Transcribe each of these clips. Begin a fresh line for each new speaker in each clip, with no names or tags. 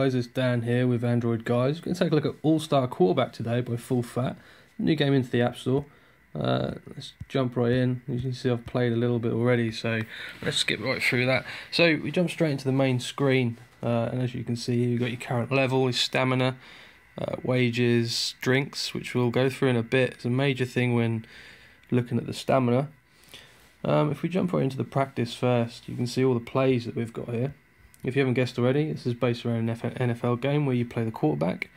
guys, it's Dan here with Android Guys. We're going to take a look at All-Star Quarterback today by Fullfat. New game into the App Store. Let's jump right in. As you can see, I've played a little bit already, so let's skip right through that. So we jump straight into the main screen, and as you can see, you've got your current level, your stamina, wages, drinks, which we'll go through in a bit. It's a major thing when looking at the stamina. If we jump right into the practice first, you can see all the plays that we've got here. If you haven't guessed already, this is based around an NFL game where you play the quarterback,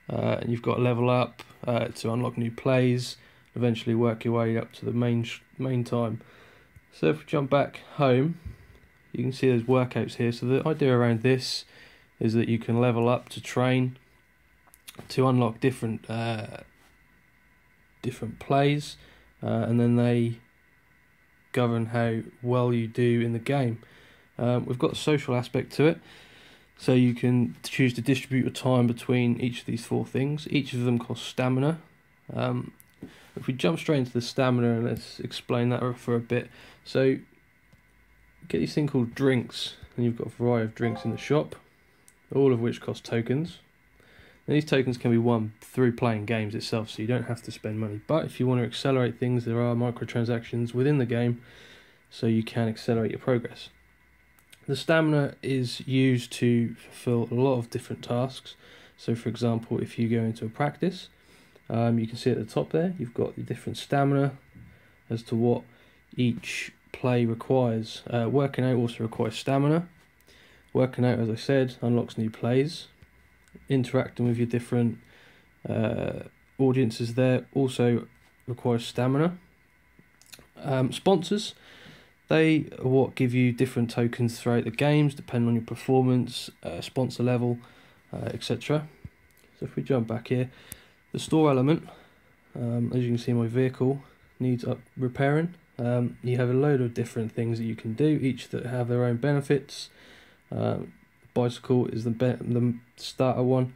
and you've got to level up to unlock new plays, eventually work your way up to the main time. So if we jump back home, you can see there's workouts here. So the idea around this is that you can level up to train to unlock different plays, and then they govern how well you do in the game. We've got a social aspect to it, so you can choose to distribute your time between each of these four things. Each of them costs stamina. If we jump straight into the stamina, and let's explain that for a bit. So you get these things called drinks, and you've got a variety of drinks in the shop, all of which cost tokens. And these tokens can be won through playing games itself, so you don't have to spend money. But if you want to accelerate things, there are microtransactions within the game, so you can accelerate your progress. The stamina is used to fulfill a lot of different tasks. So for example, if you go into a practice, you can see at the top there, you've got the different stamina as to what each play requires. Working out also requires stamina. Working out, as I said, unlocks new plays. Interacting with your different audiences there also requires stamina. Sponsors, they are what give you different tokens throughout the games, depending on your performance, sponsor level, etc. So if we jump back here, the store element, as you can see, my vehicle needs repairing. You have a load of different things that you can do, each that have their own benefits. Bicycle is the starter one.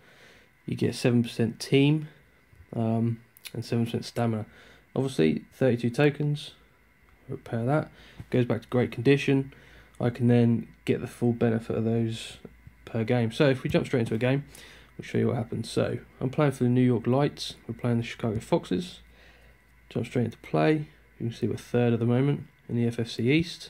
You get 7% team and 7% stamina. Obviously, 32 tokens. Repair that. Goes back to great condition. I can then get the full benefit of those per game. So if we jump straight into a game, we'll show you what happens. So I'm playing for the New York Lights. We're playing the Chicago Foxes. Jump straight into play. You can see we're third at the moment in the FFC East.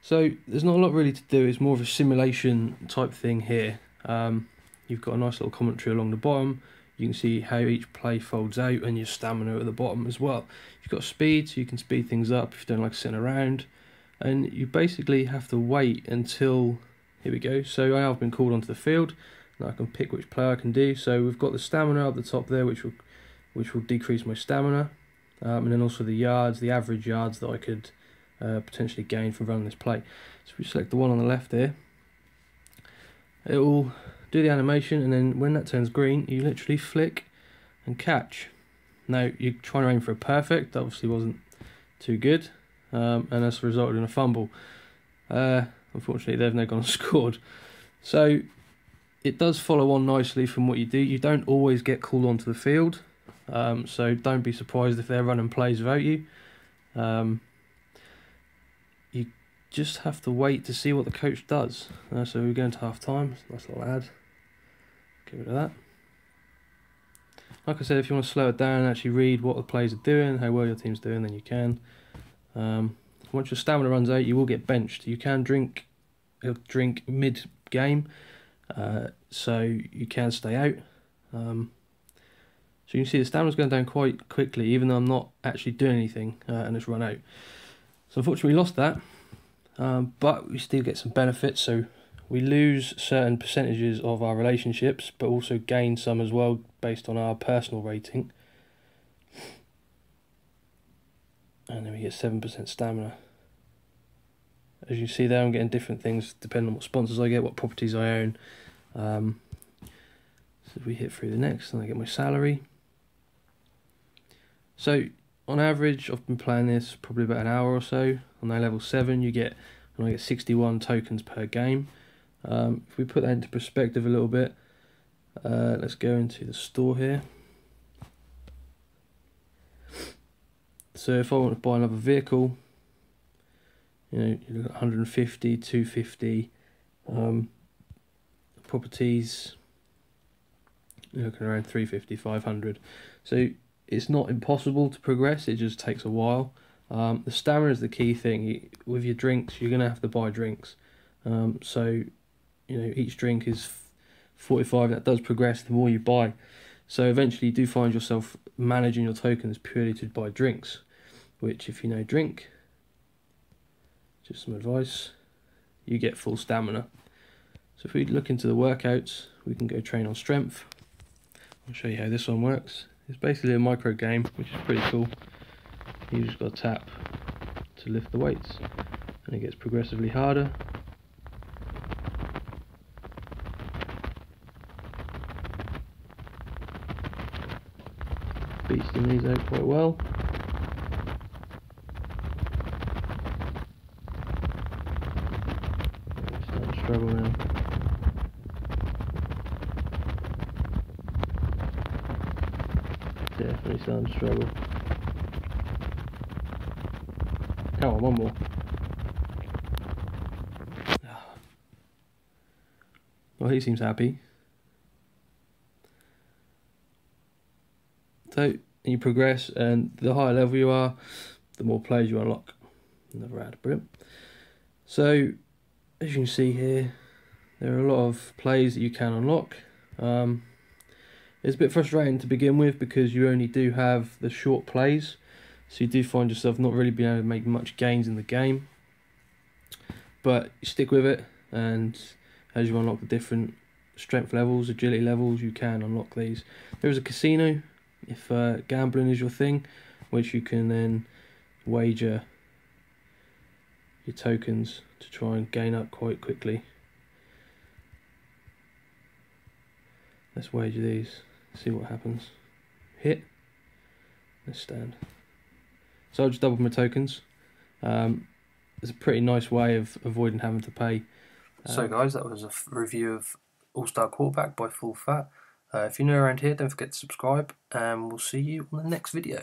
So there's not a lot really to do. It's more of a simulation type thing here. You've got a nice little commentary along the bottom. You can see how each play folds out, and your stamina at the bottom as well. You've got speed, so you can speed things up if you don't like sitting around. And you basically have to wait until, here we go. So I've been called onto the field, and I can pick which play I can do. So we've got the stamina up the top there, which will decrease my stamina, and then also the yards, the average yards that I could potentially gain from running this play. So if we select the one on the left here, it will do the animation, and then when that turns green, you literally flick and catch. Now you're trying to aim for a perfect, that obviously wasn't too good, and that's resulted in a fumble. Unfortunately, they've now gone and scored. So it does follow on nicely from what you do. You don't always get called onto the field, so don't be surprised if they're running plays without you. You just have to wait to see what the coach does. So we're going to half time. Nice little ad. Get rid of that. Like I said, if you want to slow it down and actually read what the players are doing, how well your team's doing, then you can. Once your stamina runs out, you will get benched. You can drink mid-game, so you can stay out. So you can see the stamina's going down quite quickly, even though I'm not actually doing anything, and it's run out. So unfortunately we lost that, but we still get some benefits. So we lose certain percentages of our relationships, but also gain some as well based on our personal rating. And then we get 7% stamina. As you see there, I'm getting different things depending on what sponsors I get, what properties I own. So if we hit through the next, and I get my salary. So on average, I've been playing this probably about an hour or so. On now level 7, I get 61 tokens per game. If we put that into perspective a little bit, let's go into the store here. So if I want to buy another vehicle, You know, you look at 150, 250, properties, you're looking around 350, 500. So it's not impossible to progress, it just takes a while. The stamina is the key thing. With your drinks, you're going to have to buy drinks. So, you know, each drink is 45, that does progress the more you buy. So eventually you do find yourself managing your tokens purely to buy drinks, which if you know drink, just some advice, you get full stamina. So if we look into the workouts, we can go train on strength. I'll show you how this one works. It's basically a micro game, which is pretty cool. You just got to tap to lift the weights, and it gets progressively harder. Beasting these out quite well. I'm starting to struggle now. Definitely starting to struggle. Come on, one more. Well, he seems happy. So you progress, and the higher level you are, the more players you unlock. Another ad, brilliant. So as you can see here, there are a lot of plays that you can unlock. It's a bit frustrating to begin with because you only do have the short plays, so you do find yourself not really being able to make much gains in the game. But you stick with it, and as you unlock the different strength levels, agility levels, you can unlock these. There is a casino, if gambling is your thing, which you can then wager your tokens to try and gain up quite quickly. Let's wager these, see what happens. Hit, let's stand. So I'll just double my tokens. It's a pretty nice way of avoiding having to pay. So guys, that was a review of All-Star Quarterback by Fullfat. If you're new around here, don't forget to subscribe, and we'll see you on the next video.